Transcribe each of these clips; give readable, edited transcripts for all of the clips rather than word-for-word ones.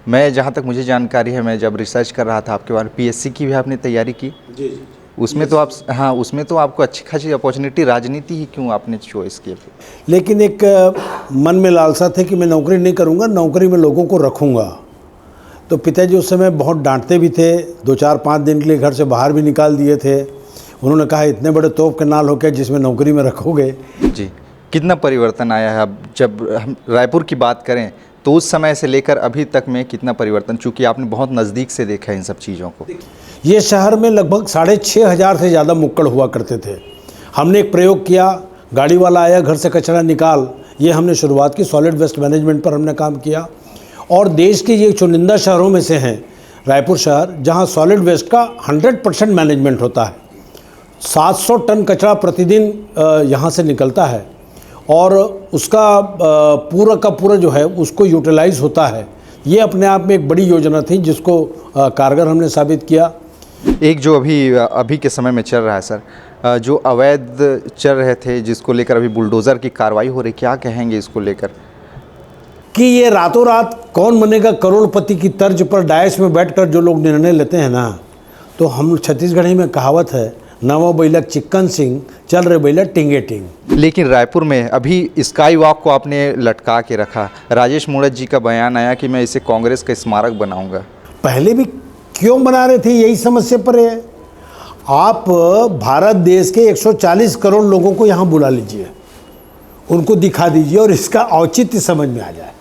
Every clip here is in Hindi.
मैं जहाँ तक मुझे जानकारी है, मैं जब रिसर्च कर रहा था आपके बारे में, पीएससी की भी आपने तैयारी की? जी जी। उसमें तो आप, हाँ, उसमें तो आपको अच्छी खासी अपॉर्चुनिटी, राजनीति ही क्यों आपने चॉइस की? लेकिन एक मन में लालसा थी कि मैं नौकरी नहीं करूंगा, नौकरी में लोगों को रखूंगा। तो पिताजी उस समय बहुत डांटते भी थे, 2-4-5 दिन के लिए घर से बाहर भी निकाल दिए थे। उन्होंने कहा इतने बड़े तोप के नाल हो के जिसमें नौकरी में रखोगे। जी, कितना परिवर्तन आया है? अब जब हम रायपुर की बात करें तो उस समय से लेकर अभी तक में कितना परिवर्तन, चूँकि आपने बहुत नज़दीक से देखा है इन सब चीज़ों को। ये शहर में लगभग 6,500 से ज़्यादा मुक्कड़ हुआ करते थे। हमने एक प्रयोग किया, गाड़ी वाला आया, घर से कचरा निकाल, ये हमने शुरुआत की। सॉलिड वेस्ट मैनेजमेंट पर हमने काम किया और देश के ये चुनिंदा शहरों में से हैं रायपुर शहर, जहाँ सॉलिड वेस्ट का 100% मैनेजमेंट होता है। 700 टन कचरा प्रतिदिन यहाँ से निकलता है और उसका पूरा का पूरा जो है उसको यूटिलाइज होता है। ये अपने आप में एक बड़ी योजना थी जिसको कारगर हमने साबित किया। एक जो अभी के समय में चल रहा है सर, जो अवैध चल रहे थे, जिसको लेकर अभी बुलडोज़र की कार्रवाई हो रही, क्या कहेंगे इसको लेकर? कि ये रातों रात कौन बनेगा करोड़पति की तर्ज पर डायस में बैठकर जो लोग निर्णय लेते हैं ना, तो हम छत्तीसगढ़ी में कहावत है, नवा बैलक चिक्कन सिंह, चल रहे बैलक टिंगे टिंग। लेकिन रायपुर में अभी स्काई वॉक को आपने लटका के रखा। राजेश मूणत जी का बयान आया कि मैं इसे कांग्रेस का स्मारक बनाऊंगा। पहले भी क्यों बना रहे थे, यही समस्या पर है। आप भारत देश के 140 करोड़ लोगों को यहाँ बुला लीजिए, उनको दिखा दीजिए और इसका औचित्य समझ में आ जाए।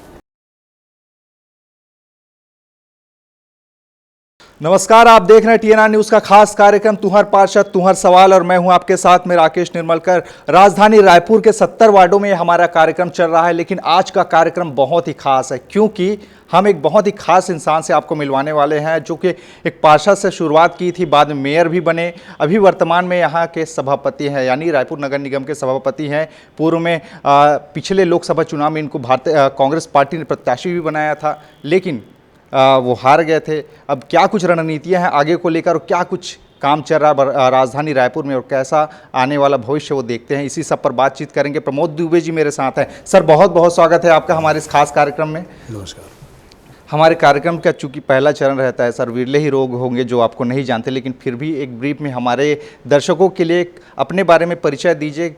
नमस्कार, आप देख रहे हैं TNR न्यूज़ का खास कार्यक्रम तुहर पार्षद तुहर सवाल, और मैं हूं आपके साथ में राकेश निर्मलकर। राजधानी रायपुर के 70 वार्डों में हमारा कार्यक्रम चल रहा है, लेकिन आज का कार्यक्रम बहुत ही खास है क्योंकि हम एक बहुत ही खास इंसान से आपको मिलवाने वाले हैं, जो कि एक पार्षद से शुरुआत की थी, बाद में मेयर भी बने, अभी वर्तमान में यहाँ के सभापति हैं, यानी रायपुर नगर निगम के सभापति हैं। पूर्व में पिछले लोकसभा चुनाव में इनको कांग्रेस पार्टी ने प्रत्याशी भी बनाया था, लेकिन वो हार गए थे। अब क्या कुछ रणनीतियां हैं आगे को लेकर और क्या कुछ काम चल रहा है राजधानी रायपुर में और कैसा आने वाला भविष्य वो देखते हैं, इसी सब पर बातचीत करेंगे। प्रमोद दुबे जी मेरे साथ हैं। सर, बहुत बहुत स्वागत है आपका हमारे इस खास कार्यक्रम में। नमस्कार। हमारे कार्यक्रम का चूँकि पहला चरण रहता है सर, विरले ही लोग होंगे जो आपको नहीं जानते, लेकिन फिर भी एक ब्रीफ में हमारे दर्शकों के लिए अपने बारे में परिचय दीजिए।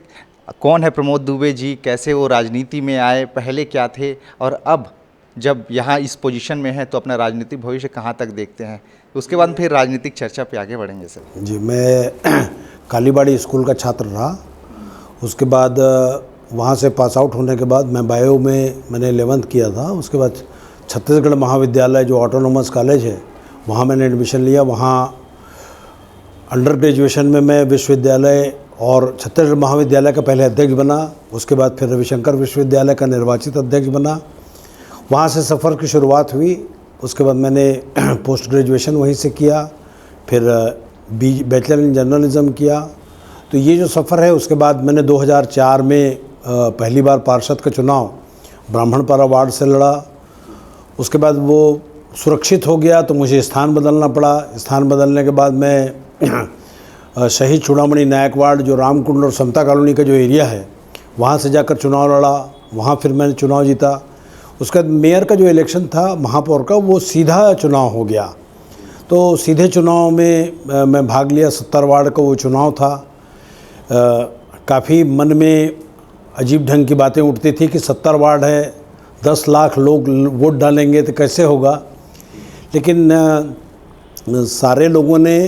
कौन है प्रमोद दुबे जी, कैसे वो राजनीति में आए, पहले क्या थे, और अब जब यहाँ इस पोजीशन में है तो अपना राजनीतिक भविष्य कहाँ तक देखते हैं? उसके बाद फिर राजनीतिक चर्चा पे आगे बढ़ेंगे सर। जी, मैं कालीबाड़ी स्कूल का छात्र रहा। उसके बाद वहाँ से पास आउट होने के बाद मैं बायो में मैंने 11th किया था। उसके बाद छत्तीसगढ़ महाविद्यालय जो ऑटोनोमस कॉलेज है, वहाँ मैंने एडमिशन लिया। वहाँ अंडर ग्रेजुएशन में मैं विश्वविद्यालय और छत्तीसगढ़ महाविद्यालय का पहले अध्यक्ष बना। उसके बाद फिर रविशंकर विश्वविद्यालय का निर्वाचित अध्यक्ष बना। वहाँ से सफ़र की शुरुआत हुई। उसके बाद मैंने पोस्ट ग्रेजुएशन वहीं से किया, फिर बैचलर इन जर्नलिज्म किया। तो ये जो सफ़र है, उसके बाद मैंने 2004 में पहली बार पार्षद का चुनाव ब्राह्मणपारा वार्ड से लड़ा। उसके बाद वो सुरक्षित हो गया तो मुझे स्थान बदलना पड़ा। स्थान बदलने के बाद मैं शहीद चूड़ामणि नायक वार्ड, जो रामकुंड और समता कॉलोनी का जो एरिया है, वहाँ से जाकर चुनाव लड़ा। वहाँ फिर मैंने चुनाव जीता। उसके बाद मेयर का जो इलेक्शन था महापौर का, वो सीधा चुनाव हो गया। तो सीधे चुनाव में मैं भाग लिया। 70 वार्ड का वो चुनाव था। काफ़ी मन में अजीब ढंग की बातें उठती थी कि 70 वार्ड है, 10 लाख लोग वोट डालेंगे तो कैसे होगा। लेकिन सारे लोगों ने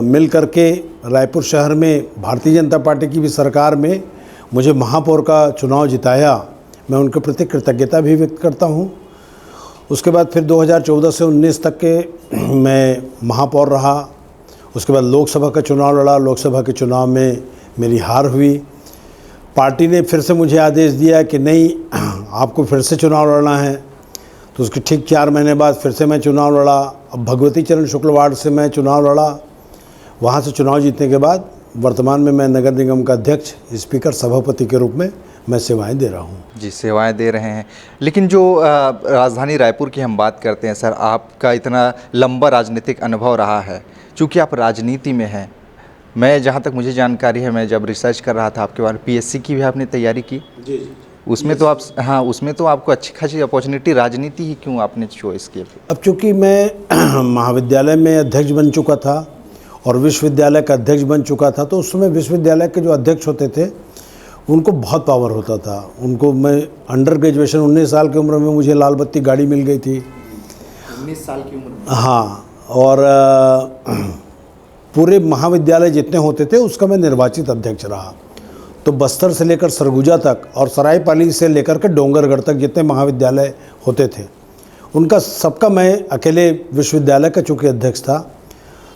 मिल करके रायपुर शहर में भारतीय जनता पार्टी की भी सरकार में मुझे महापौर का चुनाव जिताया। मैं उनके प्रति कृतज्ञता भी व्यक्त करता हूं। उसके बाद फिर 2014 से 19 तक के मैं महापौर रहा। उसके बाद लोकसभा का चुनाव लड़ा। लोकसभा के चुनाव में मेरी हार हुई। पार्टी ने फिर से मुझे आदेश दिया कि नहीं, आपको फिर से चुनाव लड़ना है। तो उसके ठीक 4 महीने बाद फिर से मैं चुनाव लड़ा। अब भगवती चरण शुक्ल वार्ड से मैं चुनाव लड़ा। वहाँ से चुनाव जीतने के बाद वर्तमान में मैं नगर निगम का अध्यक्ष, स्पीकर, सभापति के रूप में मैं सेवाएं दे रहा हूं। जी, सेवाएं दे रहे हैं। लेकिन जो राजधानी रायपुर की हम बात करते हैं सर, आपका इतना लंबा राजनीतिक अनुभव रहा है, चूँकि आप राजनीति में हैं। मैं जहाँ तक मुझे जानकारी है, मैं जब रिसर्च कर रहा था आपके बारे में, पीएससी की भी आपने तैयारी की? जी जी। उसमें तो आप, हाँ, उसमें तो आपको अच्छी खासी अपॉर्चुनिटी, राजनीति ही क्यों आपने चॉइस किया? अब चूँकि मैं महाविद्यालय में अध्यक्ष बन चुका था और विश्वविद्यालय का अध्यक्ष बन चुका था, तो उस समय विश्वविद्यालय के जो अध्यक्ष होते थे उनको बहुत पावर होता था। उनको, मैं अंडर ग्रेजुएशन 19 साल की उम्र में मुझे लाल बत्ती गाड़ी मिल गई थी। 19 साल की उम्र में? हाँ, और पूरे महाविद्यालय जितने होते थे उसका मैं निर्वाचित अध्यक्ष रहा। तो बस्तर से लेकर सरगुजा तक और सरायपाली से लेकर के डोंगरगढ़ तक जितने महाविद्यालय होते थे उनका सबका मैं अकेले विश्वविद्यालय का चूँकि अध्यक्ष था।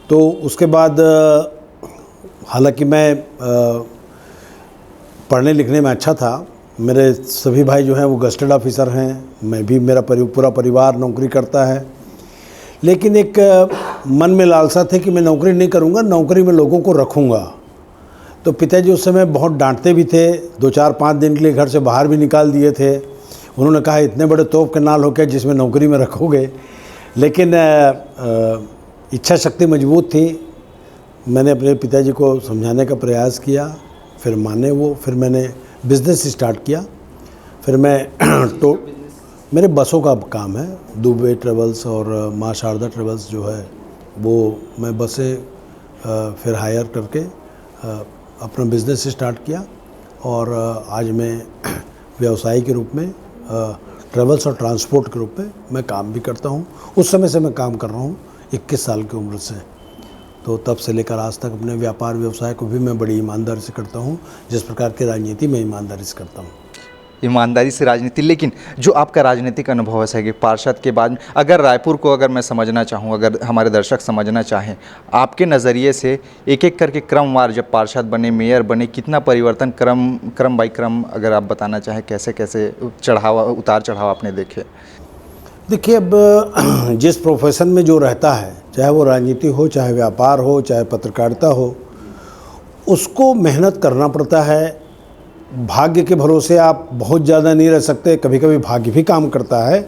तो उसके बाद हालांकि मैं पढ़ने लिखने में अच्छा था, मेरे सभी भाई जो हैं वो गस्टेड ऑफिसर हैं, मैं भी, मेरा पूरा परिवार नौकरी करता है, लेकिन एक मन में लालसा थी कि मैं नौकरी नहीं करूंगा, नौकरी में लोगों को रखूंगा। तो पिताजी उस समय बहुत डांटते भी थे, 2-4-5 दिन के लिए घर से बाहर भी निकाल दिए थे। उन्होंने कहा इतने बड़े तोप के नाल हो के जिसमें नौकरी में रखोगे, लेकिन इच्छा शक्ति मजबूत थी। मैंने अपने पिताजी को समझाने का प्रयास किया, फिर माने वो, फिर मैंने बिज़नेस स्टार्ट किया। फिर मैं मेरे बसों का काम है, दुबे ट्रेवल्स और माँ शारदा ट्रेवल्स जो है वो मैं बसें फिर हायर करके अपना बिज़नेस स्टार्ट किया और आज मैं व्यवसायी के रूप में ट्रेवल्स और ट्रांसपोर्ट के रूप में मैं काम भी करता हूँ। उस समय से मैं काम कर रहा हूँ 21 साल की उम्र से, तो तब से लेकर आज तक अपने व्यापार व्यवसाय को भी मैं बड़ी ईमानदारी से करता हूँ, जिस प्रकार की राजनीति मैं ईमानदारी से करता हूँ। ईमानदारी से राजनीति। लेकिन जो आपका राजनीतिक अनुभव है कि पार्षद के बाद, अगर रायपुर को अगर मैं समझना चाहूँ, अगर हमारे दर्शक समझना चाहें, आपके नज़रिए से एक एक करके क्रमवार जब पार्षद बने, मेयर बने, कितना परिवर्तन क्रम बाई क्रम अगर आप बताना चाहें, कैसे कैसे उतार चढ़ाव आपने देखे? देखिए, अब जिस प्रोफेशन में जो रहता है, चाहे वो राजनीति हो, चाहे व्यापार हो, चाहे पत्रकारिता हो, उसको मेहनत करना पड़ता है। भाग्य के भरोसे आप बहुत ज़्यादा नहीं रह सकते, कभी कभी भाग्य भी काम करता है,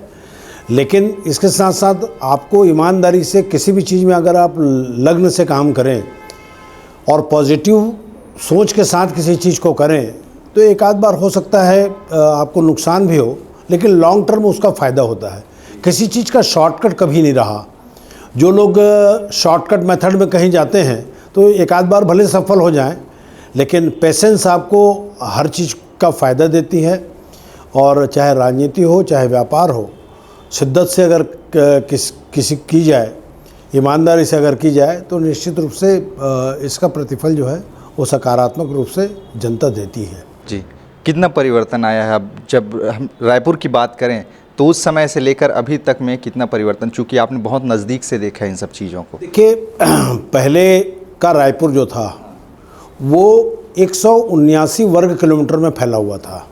लेकिन इसके साथ साथ आपको ईमानदारी से किसी भी चीज़ में अगर आप लग्न से काम करें और पॉजिटिव सोच के साथ किसी चीज़ को करें तो एक आध बार हो सकता है आपको नुकसान भी हो, लेकिन लॉन्ग टर्म उसका फ़ायदा होता है। किसी चीज़ का शॉर्टकट कभी नहीं रहा। जो लोग शॉर्टकट मेथड में कहीं जाते हैं तो एक आध बार भले सफल हो जाएं, लेकिन पेशेंस आपको हर चीज़ का फ़ायदा देती है। और चाहे राजनीति हो, चाहे व्यापार हो, शिद्दत से अगर किसी की जाए, ईमानदारी से अगर की जाए, तो निश्चित रूप से इसका प्रतिफल जो है वो सकारात्मक रूप से जनता देती है। जी, कितना परिवर्तन आया है? अब जब हम रायपुर की बात करें तो उस समय से लेकर अभी तक में कितना परिवर्तन, चूँकि आपने बहुत नज़दीक से देखा है इन सब चीज़ों को? देखिए, पहले का रायपुर जो था वो 179 वर्ग किलोमीटर में फैला हुआ था।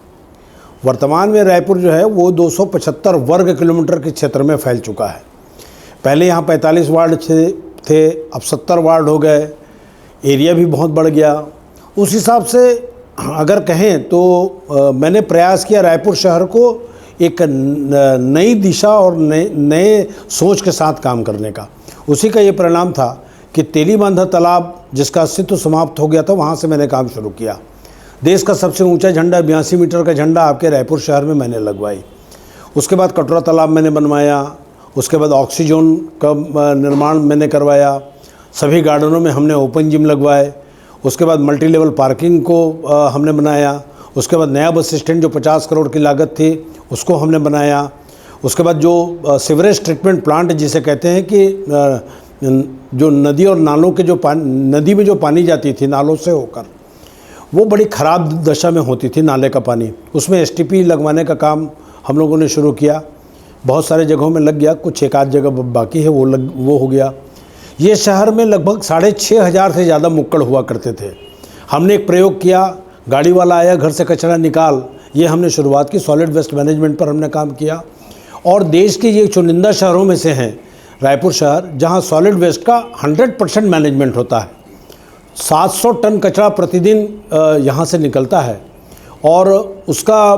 वर्तमान में रायपुर जो है वो 275 वर्ग किलोमीटर के क्षेत्र में फैल चुका है। पहले यहाँ 45 वार्ड थे, अब 70 वार्ड हो गए, एरिया भी बहुत बढ़ गया। उस हिसाब से अगर कहें तो मैंने प्रयास किया रायपुर शहर को एक नई दिशा और नए सोच के साथ काम करने का। उसी का ये परिणाम था कि तेलीबांधा तालाब जिसका अस्तित्व समाप्त हो गया था, वहाँ से मैंने काम शुरू किया। देश का सबसे ऊंचा झंडा 82 मीटर का झंडा आपके रायपुर शहर में मैंने लगवाई। उसके बाद कटोरा तालाब मैंने बनवाया। उसके बाद ऑक्सीजन का निर्माण मैंने करवाया। सभी गार्डनों में हमने ओपन जिम लगवाए। उसके बाद मल्टी लेवल पार्किंग को हमने बनाया। उसके बाद नया बस स्टैंड जो 50 करोड़ की लागत थी उसको हमने बनाया। उसके बाद जो सीवरेज ट्रीटमेंट प्लांट जिसे कहते हैं कि जो नदी और नालों के जो नदी में जो पानी जाती थी नालों से होकर, वो बड़ी ख़राब दशा में होती थी नाले का पानी, उसमें STP लगवाने का काम हम लोगों ने शुरू किया। बहुत सारे जगहों में लग गया, कुछ एक आध जगह बाकी है वो हो गया। ये शहर में लगभग 6,500 से ज़्यादा मुक्कड़ हुआ करते थे। हमने एक प्रयोग किया, गाड़ी वाला आया, घर से कचरा निकाल, ये हमने शुरुआत की। सॉलिड वेस्ट मैनेजमेंट पर हमने काम किया। और देश के ये चुनिंदा शहरों में से हैं रायपुर शहर, जहाँ सॉलिड वेस्ट का 100% मैनेजमेंट होता है। 700 टन कचरा प्रतिदिन यहाँ से निकलता है और उसका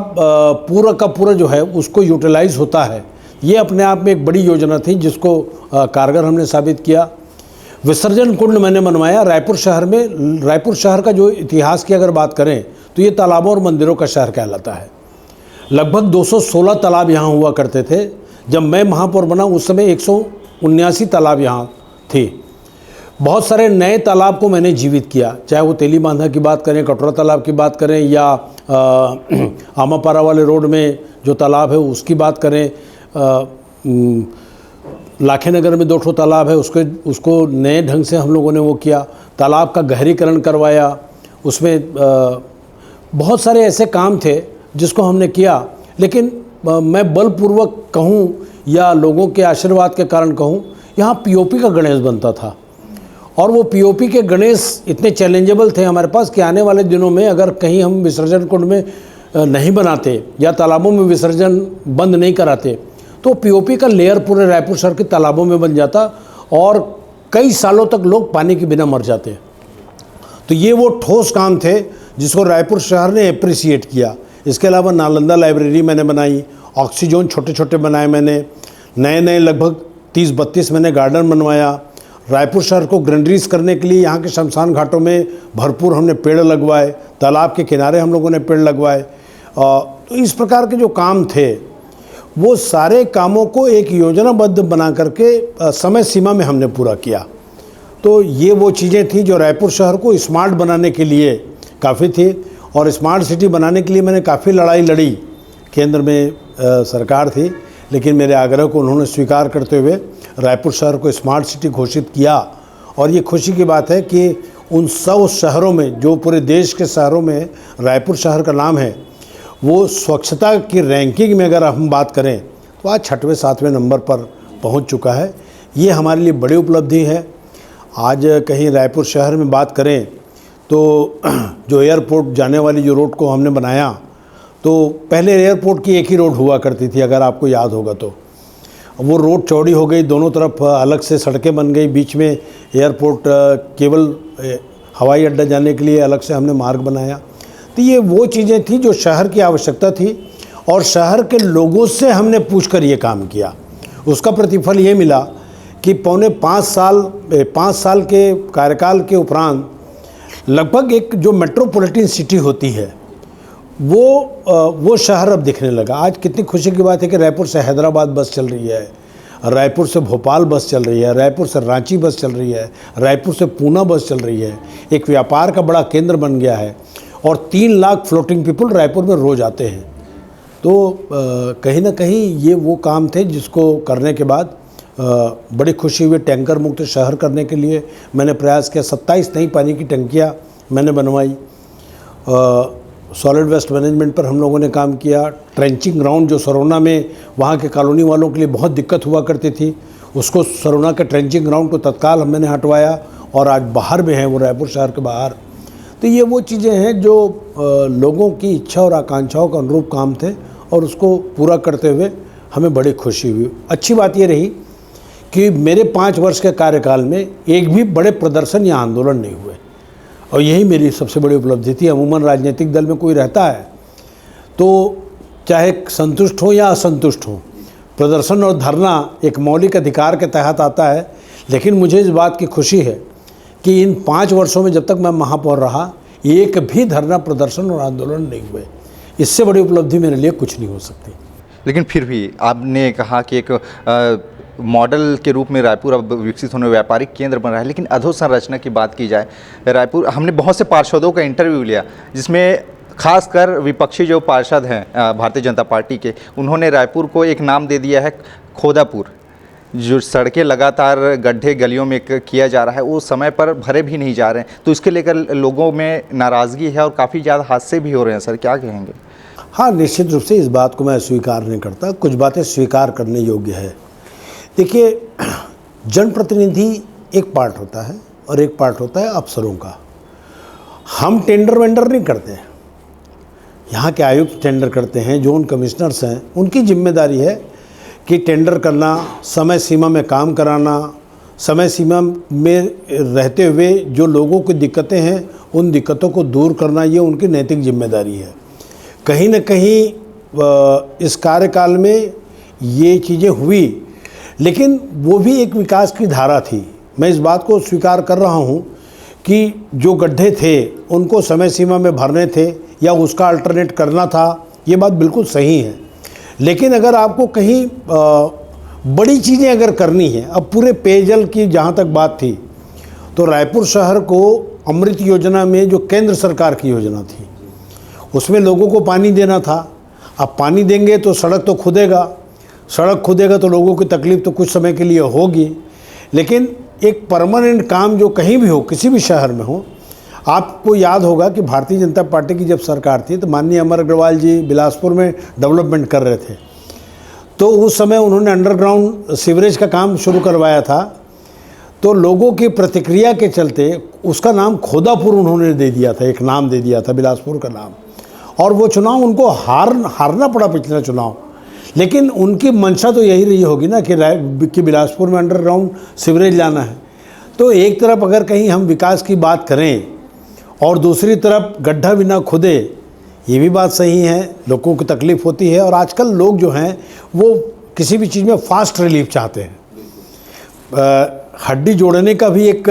पूरा का पूरा जो है उसको यूटिलाइज होता है। ये अपने आप में एक बड़ी योजना थी जिसको कारगर हमने साबित किया। विसर्जन कुंड मैंने बनवाया रायपुर शहर में। रायपुर शहर का जो इतिहास की अगर बात करें तो ये तालाबों और मंदिरों का शहर कहलाता है। लगभग 216 तालाब यहाँ हुआ करते थे। जब मैं महापौर बना उस समय 179 तालाब यहाँ थे। बहुत सारे नए तालाब को मैंने जीवित किया, चाहे वो तेली बांधा की बात करें, कटोरा तालाब की बात करें, या आमापारा वाले रोड में जो तालाब है उसकी बात करें। लाखे नगर में 2 तालाब है, उसको नए ढंग से हम लोगों ने वो किया, तालाब का गहरीकरण करवाया। उसमें बहुत सारे ऐसे काम थे जिसको हमने किया। लेकिन मैं बलपूर्वक कहूँ या लोगों के आशीर्वाद के कारण कहूँ, यहाँ पीओपी का गणेश बनता था, और वो पीओपी के गणेश इतने चैलेंजेबल थे हमारे पास कि आने वाले दिनों में अगर कहीं हम विसर्जन कुंड में नहीं बनाते या तालाबों में विसर्जन बंद नहीं कराते तो पीओपी का लेयर पूरे रायपुर शहर के तालाबों में बन जाता और कई सालों तक लोग पानी के बिना मर जाते। तो ये वो ठोस काम थे जिसको रायपुर शहर ने अप्रिसिएट किया। इसके अलावा नालंदा लाइब्रेरी मैंने बनाई, ऑक्सीजोन छोटे छोटे बनाए मैंने, नए लगभग 30-32 मैंने गार्डन बनवाया। रायपुर शहर को ग्रीनरीज करने के लिए यहाँ के शमशान घाटों में भरपूर हमने पेड़ लगवाए, तालाब के किनारे हम लोगों ने पेड़ लगवाए। तो इस प्रकार के जो काम थे वो सारे कामों को एक योजनाबद्ध बना करके समय सीमा में हमने पूरा किया। तो ये वो चीज़ें थी जो रायपुर शहर को स्मार्ट बनाने के लिए काफ़ी थी, और स्मार्ट सिटी बनाने के लिए मैंने काफ़ी लड़ाई लड़ी। केंद्र में सरकार थी, लेकिन मेरे आग्रह को उन्होंने स्वीकार करते हुए रायपुर शहर को स्मार्ट सिटी घोषित किया। और ये खुशी की बात है कि उन 100 शहरों में, जो पूरे देश के शहरों में रायपुर शहर का नाम है, वो स्वच्छता की रैंकिंग में अगर हम बात करें तो आज 6वें-7वें नंबर पर पहुंच चुका है। ये हमारे लिए बड़ी उपलब्धि है। आज कहीं रायपुर शहर में बात करें तो जो एयरपोर्ट जाने वाली जो रोड को हमने बनाया, तो पहले एयरपोर्ट की एक ही रोड हुआ करती थी, अगर आपको याद होगा तो। वो रोड चौड़ी हो गई, दोनों तरफ अलग से सड़कें बन गई, बीच में एयरपोर्ट केवल हवाई अड्डा जाने के लिए अलग से हमने मार्ग बनाया। तो ये वो चीज़ें थी जो शहर की आवश्यकता थी, और शहर के लोगों से हमने पूछकर ये काम किया। उसका प्रतिफल ये मिला कि पौने 5 साल के कार्यकाल के उपरांत लगभग एक जो मेट्रोपॉलिटन सिटी होती है वो शहर अब दिखने लगा। आज कितनी खुशी की बात है कि रायपुर से हैदराबाद बस चल रही है, रायपुर से भोपाल बस चल रही है, रायपुर से रांची बस चल रही है, रायपुर से पूना बस चल रही है। एक व्यापार का बड़ा केंद्र बन गया है, और 3 लाख फ्लोटिंग पीपल रायपुर में रोज़ आते हैं। तो कहीं ना कहीं ये वो काम थे जिसको करने के बाद बड़ी खुशी हुई। टैंकर मुक्त शहर करने के लिए मैंने प्रयास किया। 27 नई पानी की टंकियाँ मैंने बनवाई। सॉलिड वेस्ट मैनेजमेंट पर हम लोगों ने काम किया। ट्रेंचिंग ग्राउंड जो सरोना में वहाँ के कॉलोनी वालों के लिए बहुत दिक्कत हुआ करती थी, उसको सरोना के ट्रेंचिंग ग्राउंड को तत्काल मैंने हटवाया, और आज बाहर में है वो, रायपुर शहर के बाहर। तो ये वो चीज़ें हैं जो लोगों की इच्छा और आकांक्षाओं के अनुरूप काम थे, और उसको पूरा करते हुए हमें बड़ी खुशी हुई। अच्छी बात ये रही कि मेरे 5 वर्ष के कार्यकाल में एक भी बड़े प्रदर्शन या आंदोलन नहीं हुए, और यही मेरी सबसे बड़ी उपलब्धि थी। अमूमन राजनीतिक दल में कोई रहता है तो चाहे संतुष्ट हो या असंतुष्ट हो, प्रदर्शन और धरना एक मौलिक अधिकार के तहत आता है। लेकिन मुझे इस बात की खुशी है कि इन 5 वर्षों में जब तक मैं महापौर रहा, एक भी धरना, प्रदर्शन और आंदोलन नहीं हुए। इससे बड़ी उपलब्धि मेरे लिए कुछ नहीं हो सकती। लेकिन फिर भी आपने कहा कि एक मॉडल के रूप में रायपुर अब विकसित होने व्यापारिक केंद्र बन रहा है। लेकिन अधोसंरचना की बात की जाए, रायपुर, हमने बहुत से पार्षदों का इंटरव्यू लिया जिसमें खासकर विपक्षी जो पार्षद हैं भारतीय जनता पार्टी के, उन्होंने रायपुर को एक नाम दे दिया है खोदापुर। जो सड़कें लगातार गड्ढे गलियों में किया जा रहा है, वो समय पर भरे भी नहीं जा रहे हैं, तो इसके लेकर लोगों में नाराज़गी है और काफ़ी ज़्यादा हादसे भी हो रहे हैं। सर, क्या कहेंगे? हाँ, निश्चित रूप से इस बात को मैं स्वीकार नहीं करता। कुछ बातें स्वीकार करने योग्य है। देखिए, जनप्रतिनिधि एक पार्ट होता है और एक पार्ट होता है अफसरों का। हम टेंडर वेंडर नहीं करते, यहाँ के आयुक्त टेंडर करते हैं। जोन कमिश्नर्स हैं, उनकी जिम्मेदारी है कि टेंडर करना, समय सीमा में काम कराना, समय सीमा में रहते हुए जो लोगों की दिक्कतें हैं उन दिक्कतों को दूर करना, ये उनकी नैतिक जिम्मेदारी है। कहीं न कहीं इस कार्यकाल में ये चीज़ें हुई, लेकिन वो भी एक विकास की धारा थी। मैं इस बात को स्वीकार कर रहा हूँ कि जो गड्ढे थे उनको समय सीमा में भरने थे या उसका अल्टरनेट करना था, ये बात बिल्कुल सही है। लेकिन अगर आपको कहीं बड़ी चीज़ें अगर करनी है, अब पूरे पेयजल की जहाँ तक बात थी, तो रायपुर शहर को अमृत योजना में जो केंद्र सरकार की योजना थी उसमें लोगों को पानी देना था। अब पानी देंगे तो सड़क तो खुदेगा, सड़क खुदेगा तो लोगों की तकलीफ़ तो कुछ समय के लिए होगी, लेकिन एक परमानेंट काम जो कहीं भी हो, किसी भी शहर में हो। आपको याद होगा कि भारतीय जनता पार्टी की जब सरकार थी तो माननीय अमर अग्रवाल जी बिलासपुर में डेवलपमेंट कर रहे थे, तो उस समय उन्होंने अंडरग्राउंड सीवरेज का काम शुरू करवाया था। तो लोगों की प्रतिक्रिया के चलते उसका नाम खोदापुर उन्होंने दे दिया था, एक नाम दे दिया था बिलासपुर का नाम, और वो चुनाव उनको हारना पड़ा पिछला चुनाव। लेकिन उनकी मंशा तो यही रही होगी ना कि बिलासपुर में अंडरग्राउंड सीवरेज लाना है। तो एक तरफ अगर कहीं हम विकास की बात करें और दूसरी तरफ गड्ढा भी ना खुदे, ये भी बात सही है, लोगों को तकलीफ़ होती है। और आजकल लोग जो हैं वो किसी भी चीज़ में फास्ट रिलीफ चाहते हैं। हड्डी जोड़ने का भी एक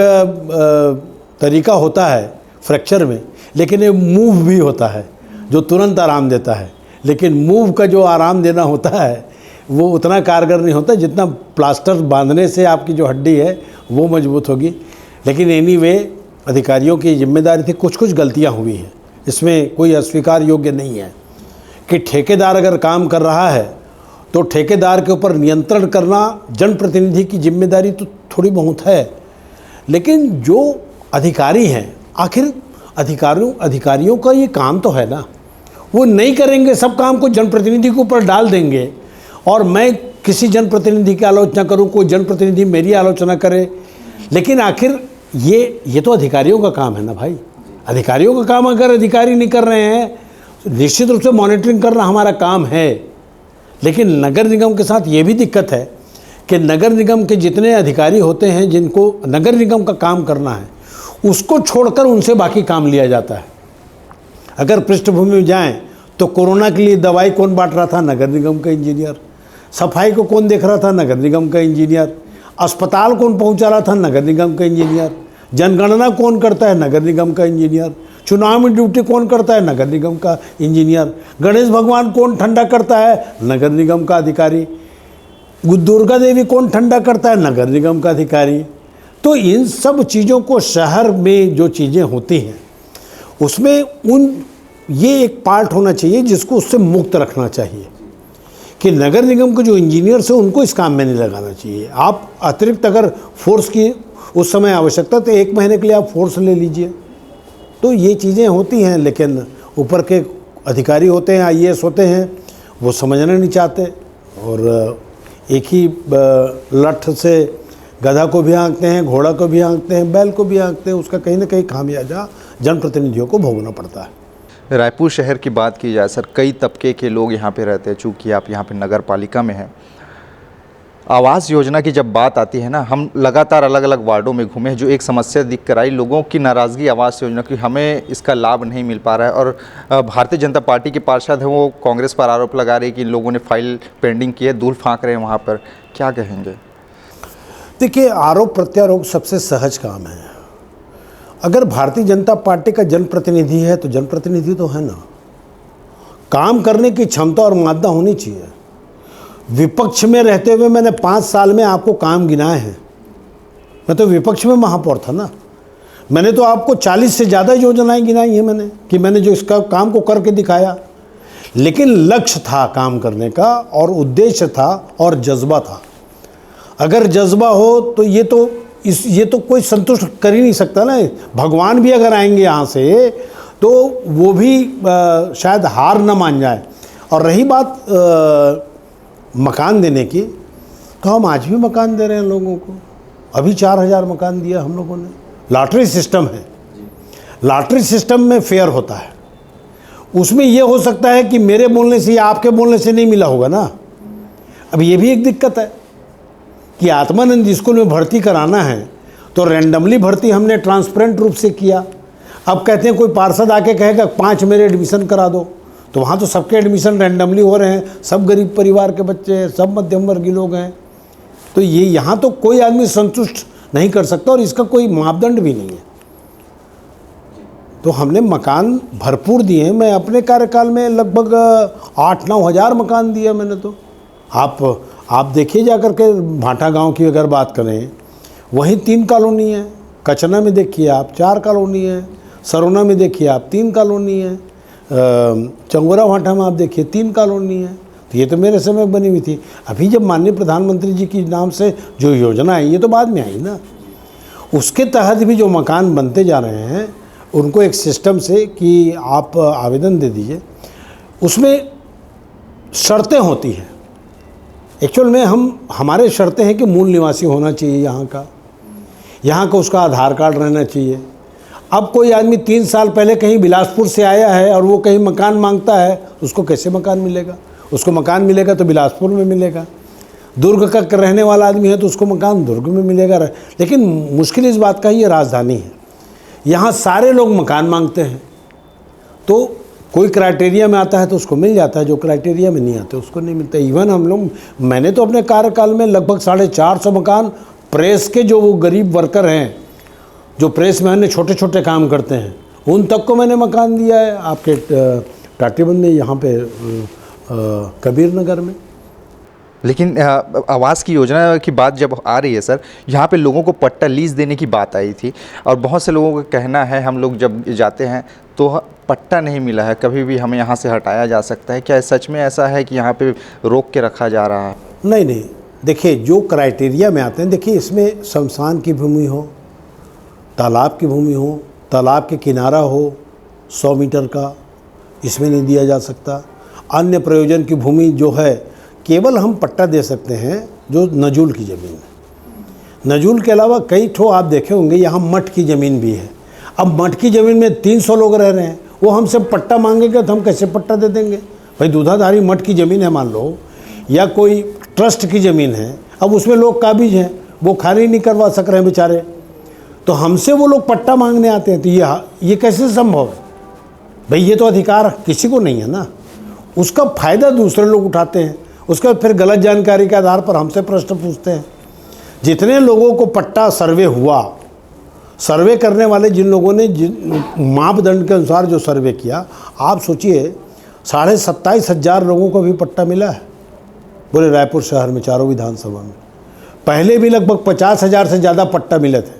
तरीका होता है फ्रैक्चर में, लेकिन एक मूव भी होता है जो तुरंत आराम देता है। लेकिन मूव का जो आराम देना होता है वो उतना कारगर नहीं होता जितना प्लास्टर बांधने से आपकी जो हड्डी है वो मजबूत होगी। लेकिन एनीवे अधिकारियों की जिम्मेदारी थी, कुछ कुछ गलतियां हुई हैं, इसमें कोई अस्वीकार योग्य नहीं है कि ठेकेदार अगर काम कर रहा है तो ठेकेदार के ऊपर नियंत्रण करना जनप्रतिनिधि की जिम्मेदारी तो थोड़ी बहुत है। लेकिन जो अधिकारी हैं, आखिर अधिकारियों का ये काम तो है ना, वो नहीं करेंगे, सब काम को जनप्रतिनिधि के ऊपर डाल देंगे। और मैं किसी जनप्रतिनिधि की आलोचना करूं, कोई जनप्रतिनिधि मेरी आलोचना करे, लेकिन आखिर ये तो अधिकारियों का काम है ना भाई। अधिकारियों का काम अगर अधिकारी नहीं कर रहे हैं, निश्चित रूप से मॉनिटरिंग करना हमारा काम है। लेकिन नगर निगम के साथ ये भी दिक्कत है कि नगर निगम के जितने अधिकारी होते हैं जिनको नगर निगम का काम करना है, उसको छोड़कर उनसे बाकी काम लिया जाता है। अगर पृष्ठभूमि में जाएं तो कोरोना के लिए दवाई कौन बांट रहा था? नगर निगम का इंजीनियर। सफाई को कौन देख रहा था? नगर निगम का इंजीनियर। अस्पताल कौन पहुंचा रहा था? नगर निगम का इंजीनियर। जनगणना कौन करता है? नगर निगम का इंजीनियर। चुनाव में ड्यूटी कौन करता है? नगर निगम का इंजीनियर। गणेश भगवान कौन ठंडा करता है? नगर निगम का अधिकारी। दुर्गा देवी कौन ठंडा करता है? नगर निगम का अधिकारी। तो इन सब चीज़ों को शहर में जो चीज़ें होती हैं उसमें ये एक पार्ट होना चाहिए जिसको उससे मुक्त रखना चाहिए कि नगर निगम के जो इंजीनियर्स हैं उनको इस काम में नहीं लगाना चाहिए। आप अतिरिक्त अगर फोर्स की उस समय आवश्यकता तो 1 महीने के लिए आप फोर्स ले लीजिए। तो ये चीज़ें होती हैं, लेकिन ऊपर के अधिकारी होते हैं, IAS होते हैं, वो समझना नहीं चाहते और एक ही लठ से गधा को भी हाँकते हैं, घोड़ा को भी हाँकते हैं, बैल को भी हाँकते हैं। उसका कहीं ना कहीं खामियाजा जनप्रतिनिधियों को भोगना पड़ता है। रायपुर शहर की बात की जाए सर, कई तबके के लोग यहाँ पे रहते हैं। चूँकि आप यहाँ पे नगर पालिका में हैं, आवास योजना की जब बात आती है ना, हम लगातार अलग अलग वार्डों में घूमे, जो एक समस्या दिख कर आई, लोगों की नाराज़गी आवास योजना की, हमें इसका लाभ नहीं मिल पा रहा है। और भारतीय जनता पार्टी के पार्षद हैं, वो कांग्रेस पर आरोप लगा रहे हैं कि लोगों ने फाइल पेंडिंग की है, धूल फाँक रहे हैं वहाँ पर। क्या कहेंगे? देखिए, आरोप प्रत्यारोप सबसे सहज काम है। अगर भारतीय जनता पार्टी का जनप्रतिनिधि है तो जनप्रतिनिधि तो है ना, काम करने की क्षमता और मादा होनी चाहिए। विपक्ष में रहते हुए मैंने 5 साल में आपको काम गिनाए हैं। मैं तो विपक्ष में महापौर था ना, मैंने तो आपको 40 से ज़्यादा योजनाएं गिनाई हैं मैंने, कि मैंने जो इसका काम को करके दिखाया। लेकिन लक्ष्य था काम करने का, और उद्देश्य था, और जज्बा था। अगर जज्बा हो तो ये तो कोई संतुष्ट कर ही नहीं सकता ना। भगवान भी अगर आएंगे यहाँ से तो वो भी शायद हार न मान जाए। और रही बात मकान देने की, तो हम आज भी मकान दे रहे हैं लोगों को। अभी 4000 मकान दिया हम लोगों ने। लॉटरी सिस्टम है, लॉटरी सिस्टम में फेयर होता है। उसमें ये हो सकता है कि मेरे बोलने से या आपके बोलने से नहीं मिला होगा ना। अब ये भी एक दिक्कत है कि आत्मानंद स्कूल में भर्ती कराना है तो रैंडमली भर्ती हमने ट्रांसपेरेंट रूप से किया। अब कहते हैं कोई पार्षद आके कहेगा 5 मेरे एडमिशन करा दो, तो वहाँ तो सबके एडमिशन रैंडमली हो रहे हैं। सब गरीब परिवार के बच्चे हैं, सब मध्यम वर्गीय लोग हैं। तो ये यहाँ तो कोई आदमी संतुष्ट नहीं कर सकता, और इसका कोई मापदंड भी नहीं है। तो हमने मकान भरपूर दिए हैं। मैं अपने कार्यकाल में लगभग 8-9 हज़ार मकान दिए मैंने। तो आप देखिए जा करके भाटा गांव की अगर बात करें, वहीं 3 कॉलोनी है। कचना में देखिए आप 4 कॉलोनी है। सरोना में देखिए आप 3 कॉलोनी है। चंगोरा भाटा में आप देखिए 3 कॉलोनी है। तो ये तो मेरे समय बनी हुई थी। अभी जब माननीय प्रधानमंत्री जी की नाम से जो योजना आई, ये तो बाद में आई ना, उसके तहत भी जो मकान बनते जा रहे हैं उनको एक सिस्टम से कि आप आवेदन दे दीजिए, उसमें शर्तें होती हैं। एक्चुअल में हमारे शर्तें हैं कि मूल निवासी होना चाहिए यहाँ का उसका आधार कार्ड रहना चाहिए। अब कोई आदमी 3 साल पहले कहीं बिलासपुर से आया है और वो कहीं मकान मांगता है, उसको कैसे मकान मिलेगा? उसको मकान मिलेगा तो बिलासपुर में मिलेगा। दुर्ग का रहने वाला आदमी है तो उसको मकान दुर्ग में मिलेगा। लेकिन मुश्किल इस बात का ही, ये राजधानी है, यहाँ सारे लोग मकान मांगते हैं। तो कोई क्राइटेरिया में आता है तो उसको मिल जाता है, जो क्राइटेरिया में नहीं आते उसको नहीं मिलता। इवन मैंने तो अपने कार्यकाल में लगभग 450 मकान प्रेस के, जो वो गरीब वर्कर हैं जो प्रेस में अन्य छोटे छोटे काम करते हैं, उन तक को मैंने मकान दिया है। आपके टाटीबंद में, यहाँ पे कबीर नगर में। लेकिन आवास की योजना की बात जब आ रही है सर, यहाँ पे लोगों को पट्टा लीज देने की बात आई थी और बहुत से लोगों का कहना है, हम लोग जब जाते हैं तो पट्टा नहीं मिला है, कभी भी हमें यहाँ से हटाया जा सकता है। क्या सच में ऐसा है कि यहाँ पे रोक के रखा जा रहा है? नहीं, देखिए जो क्राइटेरिया में आते हैं, देखिए इसमें शमशान की भूमि हो, तालाब की भूमि हो, तालाब के किनारा हो 100 मीटर का, इसमें नहीं दिया जा सकता। अन्य प्रयोजन की भूमि जो है, केवल हम पट्टा दे सकते हैं जो नजूल की ज़मीन है। नजूल के अलावा कई ठो आप देखे होंगे यहाँ मठ की ज़मीन भी है। अब मठ की ज़मीन में 300 लोग रह रहे हैं, वो हमसे पट्टा मांगेंगे तो हम कैसे पट्टा दे देंगे? भाई दूधाधारी मठ की ज़मीन है मान लो, या कोई ट्रस्ट की ज़मीन है, अब उसमें लोग काबिज हैं, वो खाली नहीं करवा सक रहे हैं बेचारे, तो हमसे वो लोग पट्टा मांगने आते हैं। तो ये कैसे संभव है? भाई ये तो अधिकार किसी को नहीं है ना। उसका फ़ायदा दूसरे लोग उठाते हैं, उसके बाद फिर गलत जानकारी के आधार पर हमसे प्रश्न पूछते हैं। जितने लोगों को पट्टा सर्वे हुआ, सर्वे करने वाले जिन लोगों ने जिन मापदंड के अनुसार जो सर्वे किया, आप सोचिए 27,500 लोगों को भी पट्टा मिला है पूरे रायपुर शहर में, चारों विधानसभा में। पहले भी लगभग 50,000 से ज़्यादा पट्टा मिले थे।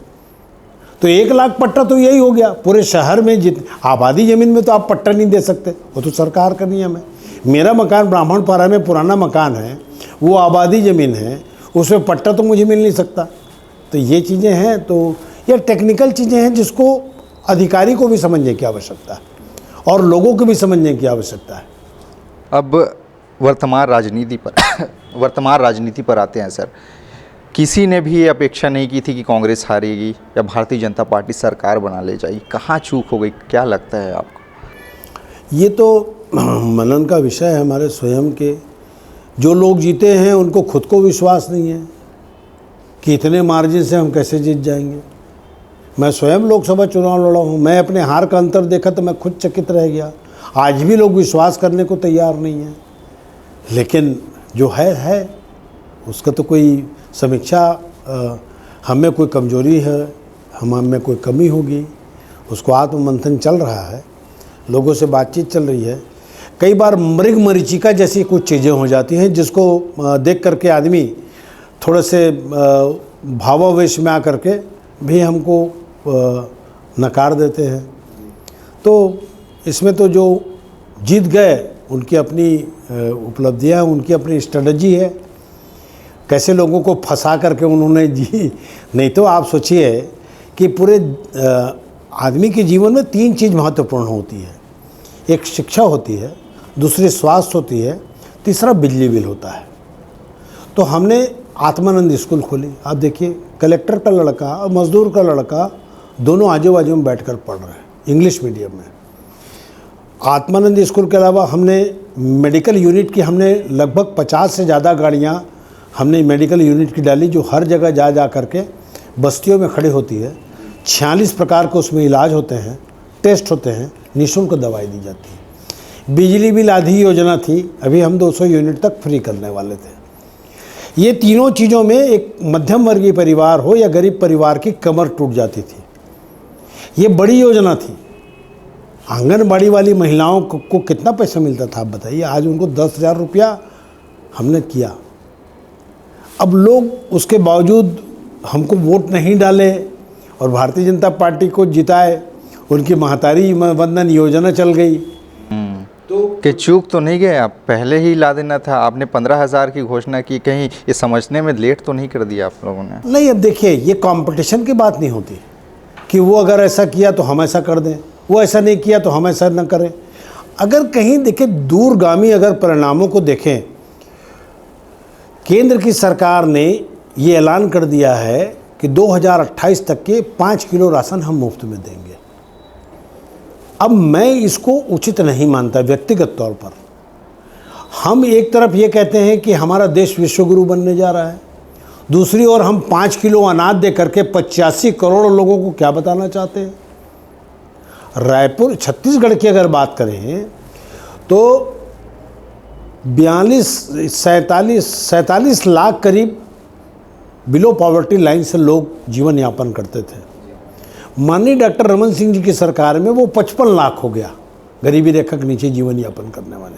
तो 1 लाख पट्टा तो यही हो गया पूरे शहर में। आबादी ज़मीन में तो आप पट्टा नहीं दे सकते, वो तो सरकार का नियम है। मेरा मकान ब्राह्मणपारा में पुराना मकान है, वो आबादी ज़मीन है, उसमें पट्टा तो मुझे मिल नहीं सकता। तो ये चीज़ें हैं, तो ये टेक्निकल चीज़ें हैं जिसको अधिकारी को भी समझने की आवश्यकता है और लोगों को भी समझने की आवश्यकता है। अब वर्तमान राजनीति पर आते हैं सर। किसी ने भी ये अपेक्षा नहीं की थी कि कांग्रेस हारेगी या भारतीय जनता पार्टी सरकार बना ले जाएगी। कहाँ चूक हो गई, क्या लगता है आपको? ये तो मनन का विषय है हमारे स्वयं के। जो लोग जीते हैं उनको खुद को विश्वास नहीं है कि इतने मार्जिन से हम कैसे जीत जाएंगे। मैं स्वयं लोकसभा चुनाव लड़ा हूँ, मैं अपने हार का अंतर देखा तो मैं खुद चकित रह गया। आज भी लोग विश्वास करने को तैयार नहीं है, लेकिन जो है उसका तो कोई समीक्षा, हम में कोई कमजोरी है, हम में कोई कमी होगी, उसको आत्ममंथन चल रहा है, लोगों से बातचीत चल रही है। कई बार मृग मरीचिका जैसी कुछ चीज़ें हो जाती हैं जिसको देख करके आदमी थोड़े से भावावेश में आकर के भी हमको नकार देते हैं। तो इसमें तो जो जीत गए उनकी अपनी उपलब्धियाँ, उनकी अपनी स्ट्रेटजी है, कैसे लोगों को फंसा करके उन्होंने जी। नहीं तो आप सोचिए कि पूरे आदमी के जीवन में 3 चीज़ महत्वपूर्ण होती है। एक शिक्षा होती है, दूसरी स्वास्थ्य होती है, तीसरा बिजली बिल होता है। तो हमने आत्मानंद स्कूल खोली। आप देखिए कलेक्टर का लड़का और मजदूर का लड़का दोनों आजू बाजू में बैठकर पढ़ रहे हैं इंग्लिश मीडियम में। आत्मानंद स्कूल के अलावा हमने मेडिकल यूनिट की, हमने लगभग 50 से ज़्यादा गाड़ियाँ हमने मेडिकल यूनिट की डाली, जो हर जगह जा करके बस्तियों में खड़ी होती है। 46 प्रकार के उसमें इलाज होते हैं, टेस्ट होते हैं, निःशुल्क दवाई दी जाती है। बिजली बिल आधी योजना थी, अभी हम 200 यूनिट तक फ्री करने वाले थे। ये तीनों चीज़ों में एक मध्यम वर्गीय परिवार हो या गरीब परिवार की कमर टूट जाती थी। ये बड़ी योजना थी, आंगनबाड़ी वाली महिलाओं को कितना पैसा मिलता था आप बताइए। आज उनको 10,000 रुपया हमने किया। अब लोग उसके बावजूद हमको वोट नहीं डाले और भारतीय जनता पार्टी को जिताए, उनकी महतारी वंदन योजना चल गई। तो कि चूक तो नहीं गए आप, पहले ही ला देना था। आपने 15,000 की घोषणा की, कहीं ये समझने में लेट तो नहीं कर दिया आप लोगों ने? नहीं, अब देखिए ये कंपटीशन की बात नहीं होती कि वो अगर ऐसा किया तो हम ऐसा कर दें, वो ऐसा नहीं किया तो हम ऐसा न करें। अगर कहीं देखें दूरगामी अगर परिणामों को देखें, केंद्र की सरकार ने ये ऐलान कर दिया है कि 2028 तक के 5 किलो राशन हम मुफ्त में देंगे। अब मैं इसको उचित नहीं मानता व्यक्तिगत तौर पर। हम एक तरफ ये कहते हैं कि हमारा देश विश्वगुरु बनने जा रहा है, दूसरी ओर हम 5 किलो अनाज दे करके 85 करोड़ लोगों को क्या बताना चाहते हैं। रायपुर छत्तीसगढ़ की अगर बात करें तो 47 लाख करीब बिलो पॉवर्टी लाइन से लोग जीवन यापन करते थे। माननीय डॉक्टर रमन सिंह जी की सरकार में वो 55 लाख हो गया गरीबी रेखा के नीचे जीवन यापन करने वाले।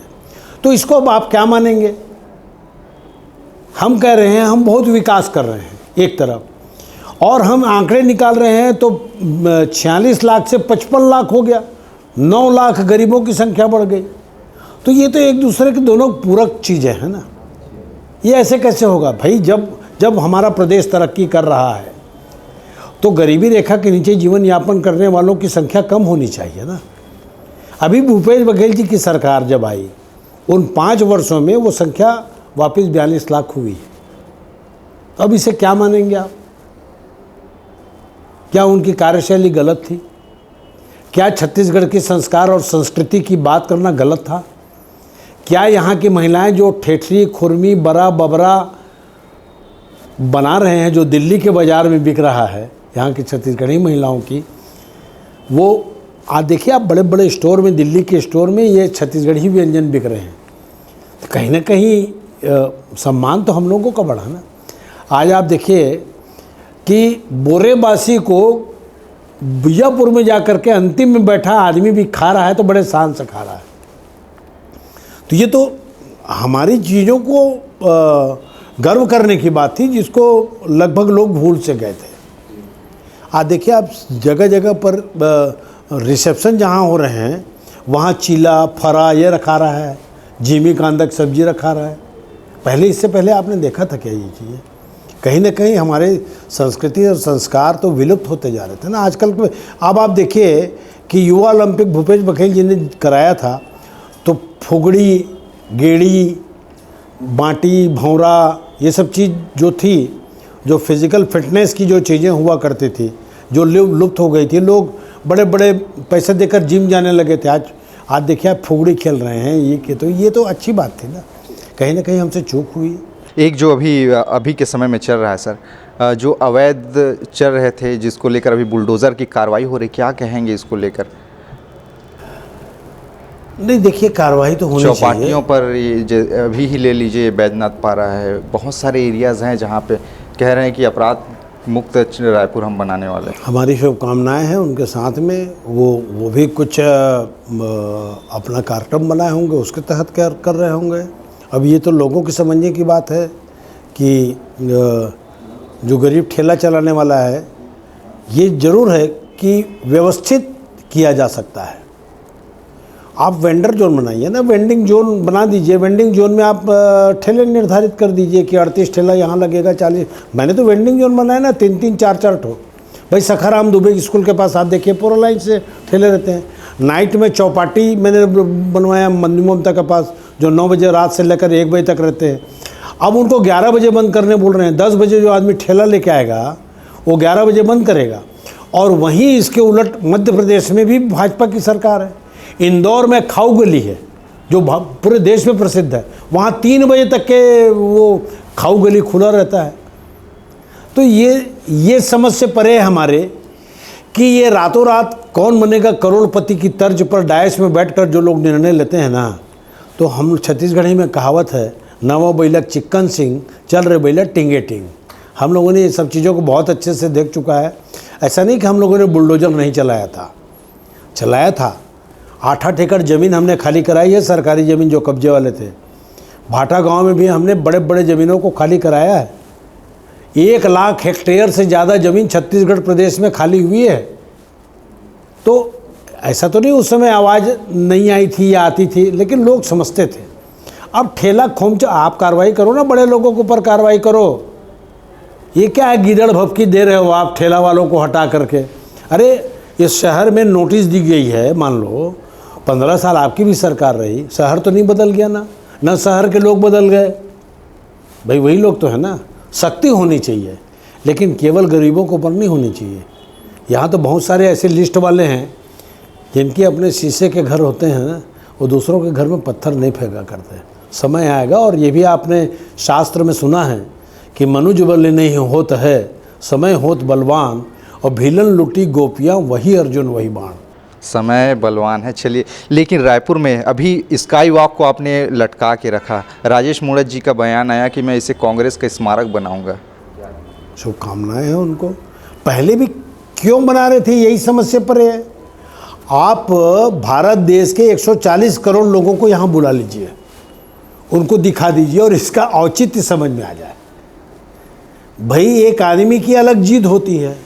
तो इसको अब आप क्या मानेंगे? हम कह रहे हैं हम बहुत विकास कर रहे हैं एक तरफ, और हम आंकड़े निकाल रहे हैं तो 46 लाख से 55 लाख हो गया, 9 लाख गरीबों की संख्या बढ़ गई। तो ये तो एक दूसरे के दोनों पूरक चीज़ें हैं ना। ये ऐसे कैसे होगा भाई? जब हमारा प्रदेश तरक्की कर रहा है तो गरीबी रेखा के नीचे जीवन यापन करने वालों की संख्या कम होनी चाहिए ना। अभी भूपेश बघेल जी की सरकार जब आई, उन 5 वर्षों में वो संख्या वापस 42 लाख हुई। अब इसे क्या मानेंगे आप? क्या उनकी कार्यशैली गलत थी? क्या छत्तीसगढ़ की संस्कार और संस्कृति की बात करना गलत था? क्या यहाँ की महिलाएं जो ठेठरी, खुरमी, बरा, बबरा बना रहे हैं, जो दिल्ली के बाज़ार में बिक रहा है यहाँ की छत्तीसगढ़ी महिलाओं की, वो आज देखिए आप बड़े बड़े स्टोर में, दिल्ली के स्टोर में ये छत्तीसगढ़ी व्यंजन बिक रहे हैं। तो कहीं ना कहीं सम्मान तो हम लोगों का बढ़ा ना। आज आप देखिए कि बोरेबासी को बीजापुर में जा कर के अंतिम में बैठा आदमी भी खा रहा है तो बड़े शान से खा रहा है। तो ये तो हमारी चीज़ों को गर्व करने की बात थी, जिसको लगभग लोग भूल से गए थे। आज देखिए आप जगह जगह पर रिसेप्शन जहाँ हो रहे हैं वहाँ चीला, फरा ये रखा रहा है, झीमी कांदक सब्जी रखा रहा है। पहले, इससे पहले आपने देखा था क्या ये चीज़ें? कहीं ना कहीं हमारे संस्कृति और संस्कार तो विलुप्त होते जा रहे थे ना आजकल। अब आप देखिए कि युवा ओलंपिक भूपेश बघेल जी ने कराया था, तो फुगड़ी, गेड़ी, बाटी, भौरा, ये सब चीज़ जो थी, जो फिज़िकल फिटनेस की जो चीज़ें हुआ करती थी, जो लुप्त हो गई थी। लोग बड़े बड़े पैसे देकर जिम जाने लगे थे। आज देखिए आप फुगड़ी खेल रहे हैं, ये तो अच्छी बात थी ना। कहीं ना कहीं हमसे चूक हुई। एक जो अभी के समय में चल रहा है सर, जो अवैध चल रहे थे, जिसको लेकर अभी बुलडोज़र की कार्रवाई हो रही, क्या कहेंगे इसको लेकर? नहीं देखिए, कार्रवाई तो होनी चाहिए। चौपाटियों पर ये अभी ही ले लीजिए, बैजनाथ पारा है, बहुत सारे एरियाज़ हैं जहाँ पे कह रहे हैं कि अपराध मुक्त रायपुर हम बनाने वाले हैं। हमारी शुभकामनाएं हैं उनके साथ में। वो भी कुछ अपना कार्यक्रम बनाए होंगे, उसके तहत कर रहे होंगे। अब ये तो लोगों की समझने की बात है कि जो गरीब ठेला चलाने वाला है, ये ज़रूर है कि व्यवस्थित किया जा सकता है। आप वेंडर जोन बनाइए ना, वेंडिंग जोन बना दीजिए। वेंडिंग जोन में आप ठेले निर्धारित कर दीजिए कि 38 ठेला यहाँ लगेगा, 40। मैंने तो वेंडिंग जोन बनाया ना, 3-3, 4-4 ठो। भाई सखाराम दुबे स्कूल के पास आप देखिए पूरा लाइन से ठेले रहते हैं। नाइट में चौपाटी मैंने बनवाया मंदी ममता के पास, जो 9 बजे रात से लेकर 1 बजे तक रहते हैं। अब उनको 11 बजे बंद करने बोल रहे हैं। 10 बजे जो आदमी ठेला लेके आएगा वो 11 बजे बंद करेगा। और वहीं इसके उलट मध्य प्रदेश में भी भाजपा की सरकार है। इंदौर में खाऊ गली है जो पूरे देश में प्रसिद्ध है, वहाँ 3 बजे तक के वो खाऊ गली खुला रहता है। तो ये समझ से परे है हमारे कि ये रातों रात कौन बनेगा करोड़पति की तर्ज पर डायस में बैठकर जो लोग निर्णय लेते हैं ना। तो हम छत्तीसगढ़ी में कहावत है, नवा बैलक चिक्कन सिंह, चल रहे बैलक टिंगे टिंग। हम लोगों ने ये सब चीज़ों को बहुत अच्छे से देख चुका है। ऐसा नहीं कि हम लोगों ने बुलडोजर नहीं चलाया था, 8-8 एकड़ ज़मीन हमने खाली कराई है, सरकारी ज़मीन जो कब्जे वाले थे। भाटा गांव में भी हमने बड़े बड़े ज़मीनों को खाली कराया है। 1 लाख हेक्टेयर से ज़्यादा ज़मीन छत्तीसगढ़ प्रदेश में खाली हुई है। तो ऐसा तो नहीं उस समय आवाज़ नहीं आई थी या आती थी, लेकिन लोग समझते थे। अब ठेला खोमचा आप कार्रवाई करो ना, बड़े लोगों के ऊपर कार्रवाई करो। ये क्या है गीदड़ भभकी दे रहे हो आप ठेला वालों को हटा करके? अरे इस शहर में नोटिस दी गई है, मान लो 15 साल आपकी भी सरकार रही, शहर तो नहीं बदल गया ना शहर के लोग बदल गए। भाई वही लोग तो है ना। सख्ती होनी चाहिए, लेकिन केवल गरीबों के ऊपर नहीं होनी चाहिए। यहाँ तो बहुत सारे ऐसे लिस्ट वाले हैं जिनके अपने शीशे के घर होते हैं, वो दूसरों के घर में पत्थर नहीं फेंका करते। समय आएगा, और ये भी आपने शास्त्र में सुना है कि मनुज बल नहीं होत है, समय होत बलवान, और भीलन लुटी गोपियाँ वही अर्जुन वही बाण। समय बलवान है। चलिए, लेकिन रायपुर में अभी स्काई वॉक को आपने लटका के रखा। राजेश मूणत जी का बयान आया कि मैं इसे कांग्रेस का स्मारक बनाऊंगा। शुभकामनाएं हैं उनको। पहले भी क्यों बना रहे थे, यही समस्या पर है। आप भारत देश के 140 करोड़ लोगों को यहाँ बुला लीजिए, उनको दिखा दीजिए और इसका औचित्य समझ में आ जाए। भाई एक आदमी की अलग जिद होती है,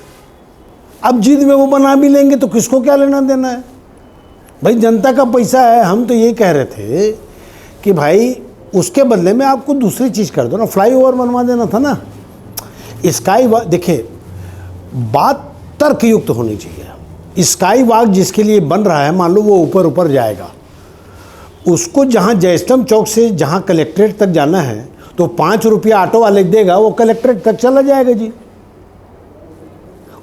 अब जिद में वो बना भी लेंगे तो किसको क्या लेना देना है? भाई जनता का पैसा है। हम तो ये कह रहे थे कि भाई उसके बदले में आपको दूसरी चीज़ कर दो ना, फ्लाईओवर बनवा देना था ना। स्काई वॉक, देखिए बात तर्कयुक्त होनी चाहिए। स्काई वॉक जिसके लिए बन रहा है, मान लो वो ऊपर ऊपर जाएगा, उसको जहाँ जयस्तंभ चौक से जहाँ कलेक्ट्रेट तक जाना है तो 5 रुपया ऑटो वाले देगा, वो कलेक्ट्रेट तक चला जाएगा जी।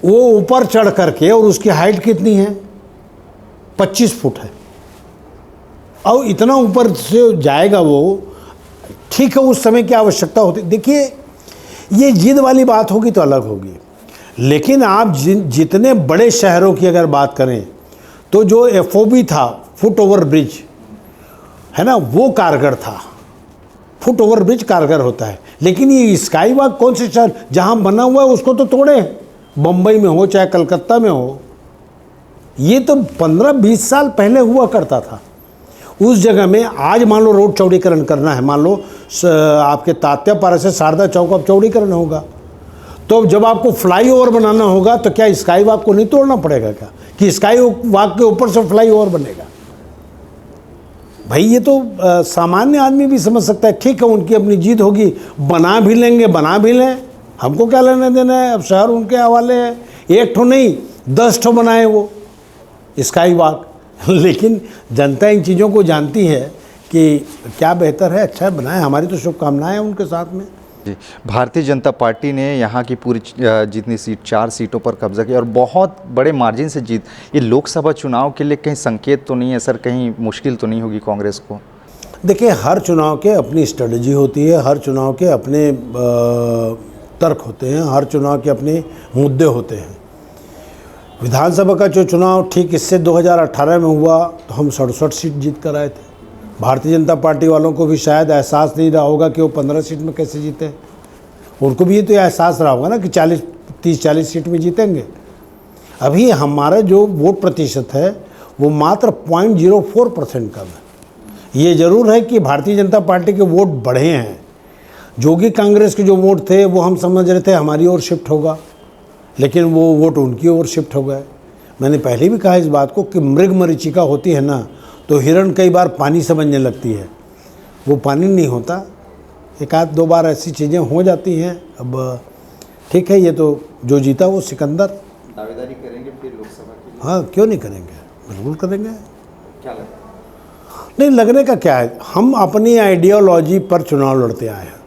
वो ऊपर चढ़ करके, और उसकी हाइट कितनी है? 25 फुट है, और इतना ऊपर से जाएगा वो। ठीक है, उस समय की आवश्यकता होती। देखिए ये जिद वाली बात होगी तो अलग होगी, लेकिन आप जितने बड़े शहरों की अगर बात करें तो जो FOB था, फुट ओवर ब्रिज है ना, वो कारगर था। फुट ओवर ब्रिज कारगर होता है, लेकिन ये स्काई वॉक कौन से शहर जहाँ बना हुआ है उसको तो तोड़े। बम्बई में हो चाहे कलकत्ता में हो, ये तो 15-20 साल पहले हुआ करता था। उस जगह में आज मान लो रोड चौड़ीकरण करना है, मान लो आपके तात्यापारा से शारदा चौक अब चौड़ीकरण होगा, तो जब आपको फ्लाईओवर बनाना होगा तो क्या स्काई वॉक को नहीं तोड़ना पड़ेगा क्या, कि स्काई वॉक के ऊपर से फ्लाईओवर बनेगा? भाई ये तो सामान्य आदमी भी समझ सकता है। ठीक है, उनकी अपनी जीत होगी, बना भी लेंगे, बना भी लें, हमको क्या लेना देना है? अब शहर उनके हवाले है। 1 ठो नहीं 10 ठो बनाए वो स्काई वॉक। लेकिन जनता इन चीज़ों को जानती है कि क्या बेहतर है, अच्छा बनाए। हमारी तो शुभकामनाएं हैं उनके साथ में। जी, भारतीय जनता पार्टी ने यहाँ की पूरी जितनी सीट 4 सीटों पर कब्जा किया और बहुत बड़े मार्जिन से जीत। ये लोकसभा चुनाव के लिए कहीं संकेत तो नहीं है सर, कहीं मुश्किल तो नहीं होगी कांग्रेस को? देखिए हर चुनाव के अपनी स्ट्रेटजी होती है, हर चुनाव के अपने तर्क होते हैं, हर चुनाव के अपने मुद्दे होते हैं। विधानसभा का जो चुनाव ठीक इससे 2018 में हुआ तो हम 67 सीट जीत कर आए थे। भारतीय जनता पार्टी वालों को भी शायद एहसास नहीं रहा होगा कि वो 15 सीट में कैसे जीते। उनको भी ये तो एहसास रहा होगा ना कि 30-40 सीट में जीतेंगे। अभी हमारा जो वोट प्रतिशत है वो मात्र 0.04% कम है। ये ज़रूर है कि भारतीय जनता पार्टी के वोट बढ़े हैं। जोगी कांग्रेस के जो वोट थे वो हम समझ रहे थे हमारी ओर शिफ्ट होगा, लेकिन वो वोट उनकी ओर शिफ्ट हो गए। मैंने पहले भी कहा इस बात को कि मृग मरीचिका होती है ना, तो हिरण कई बार पानी समझने लगती है, वो पानी नहीं होता। 1-2 बार ऐसी चीज़ें हो जाती हैं। अब ठीक है, ये तो जो जीता वो सिकंदर। दावेदारी करेंगे फिर लोकसभा के लिए? हाँ, क्यों नहीं करेंगे, बिल्कुल करेंगे। क्या लगता है? नहीं, लगने का क्या है, हम अपनी आइडियोलॉजी पर चुनाव लड़ते आए हैं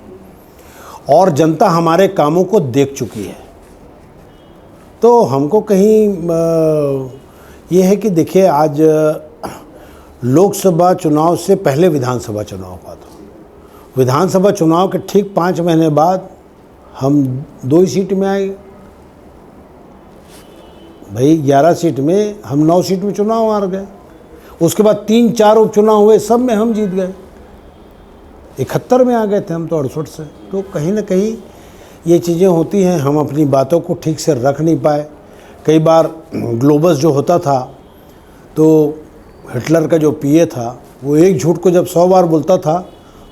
और जनता हमारे कामों को देख चुकी है। तो हमको कहीं ये है कि देखिए आज लोकसभा चुनाव से पहले विधानसभा चुनाव हुआ था। विधानसभा चुनाव के ठीक 5 महीने बाद हम 2 ही सीट में आए। भाई 11 सीट में हम 9 सीट में चुनाव हार गए। उसके बाद 3-4 उपचुनाव हुए, सब में हम जीत गए। 71 में आ गए थे हम तो 68 से। तो कहीं ना कहीं ये चीज़ें होती हैं, हम अपनी बातों को ठीक से रख नहीं पाए। कई बार ग्लोबस जो होता था तो हिटलर का जो पीए था वो एक झूठ को जब 100 बार बोलता था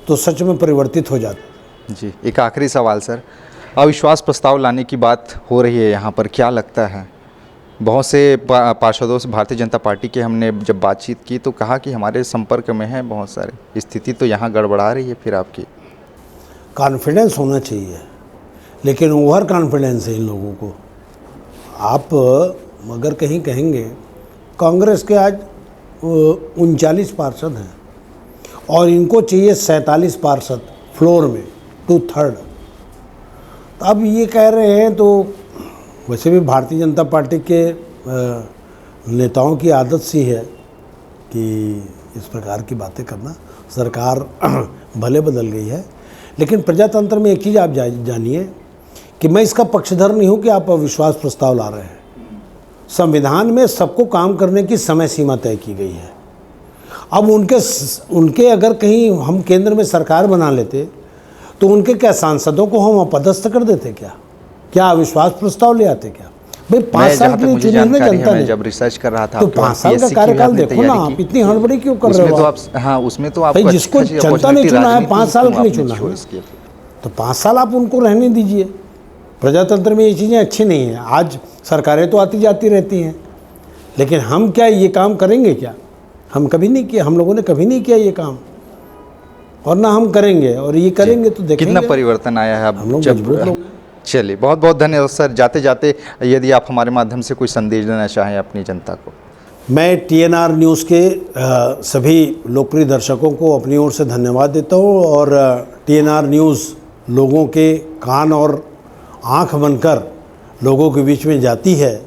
तो सच में परिवर्तित हो जाता। जी, एक आखिरी सवाल सर, अविश्वास प्रस्ताव लाने की बात हो रही है यहाँ पर, क्या लगता है? बहुत से पार्षदों से भारतीय जनता पार्टी के हमने जब बातचीत की तो कहा कि हमारे संपर्क में हैं बहुत सारे, स्थिति तो यहाँ गड़बड़ा रही है फिर आपकी। कॉन्फिडेंस होना चाहिए, लेकिन ओवर कॉन्फिडेंस है इन लोगों को। आप अगर कहीं कहेंगे कांग्रेस के आज 39 पार्षद हैं और इनको चाहिए 47 पार्षद फ्लोर में, 2/3। तो अब ये कह रहे हैं, तो वैसे भी भारतीय जनता पार्टी के नेताओं की आदत सी है कि इस प्रकार की बातें करना। सरकार भले बदल गई है, लेकिन प्रजातंत्र में एक चीज़ आप जानिए कि मैं इसका पक्षधर नहीं हूँ कि आप अविश्वास प्रस्ताव ला रहे हैं। संविधान में सबको काम करने की समय सीमा तय की गई है। अब उनके अगर कहीं हम केंद्र में सरकार बना लेते तो उनके क्या सांसदों को हम अपदस्थ कर देते? क्या अविश्वास प्रस्ताव ले आते? क्या भाई 5 साल के लिए चुने हुए जनता ने, जब रिसर्च कर रहा था तो 5 साल का कार्यकाल देखो ना, आप इतनी हड़बड़ी क्यों कर रहे हो? हाँ, उसमें तो आप जिसको जनता ने चुना है 5 साल के लिए चुना है, तो 5 साल आप उनको रहने दीजिए। प्रजातंत्र में ये चीज़ें अच्छी नहीं हैं। आज सरकारें तो आती जाती रहती हैं, लेकिन हम क्या ये काम करेंगे? क्या हम कभी नहीं किया, हम लोगों ने कभी नहीं किया ये काम, और ना हम करेंगे, और ये करेंगे तो देखेंगे कितना परिवर्तन आया है। हम लोग मजबूत लोग। चलिए, बहुत बहुत धन्यवाद सर। जाते जाते यदि आप हमारे माध्यम से कोई संदेश देना चाहें अपनी जनता को। मैं TNR न्यूज़ के सभी लोकप्रिय दर्शकों को अपनी ओर से धन्यवाद देता हूँ, और TNR न्यूज़ लोगों के कान और आँख बनकर लोगों के बीच में जाती है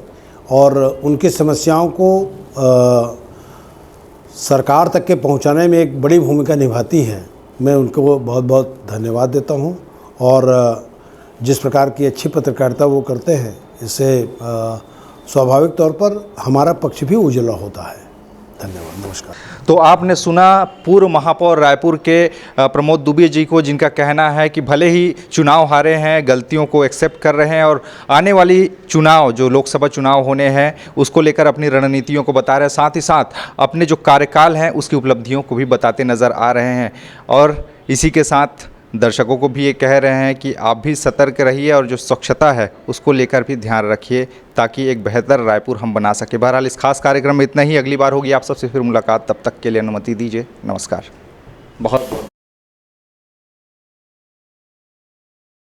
और उनकी समस्याओं को सरकार तक के पहुँचाने में एक बड़ी भूमिका निभाती है। मैं उनको बहुत बहुत धन्यवाद देता हूँ, और जिस प्रकार की अच्छी पत्रकारिता वो करते हैं, इससे स्वाभाविक तौर पर हमारा पक्ष भी उजला होता है। धन्यवाद, नमस्कार। तो आपने सुना पूर्व महापौर रायपुर के प्रमोद दुबे जी को, जिनका कहना है कि भले ही चुनाव हारे हैं, गलतियों को एक्सेप्ट कर रहे हैं और आने वाली चुनाव जो लोकसभा चुनाव होने हैं उसको लेकर अपनी रणनीतियों को बता रहे हैं, साथ ही साथ अपने जो कार्यकाल हैं उसकी उपलब्धियों को भी बताते नज़र आ रहे हैं। और इसी के साथ दर्शकों को भी ये कह रहे हैं कि आप भी सतर्क रहिए और जो स्वच्छता है उसको लेकर भी ध्यान रखिए, ताकि एक बेहतर रायपुर हम बना सके। बहरहाल इस खास कार्यक्रम में इतना ही, अगली बार होगी आप सबसे फिर मुलाकात, तब तक के लिए अनुमति दीजिए, नमस्कार। बहुत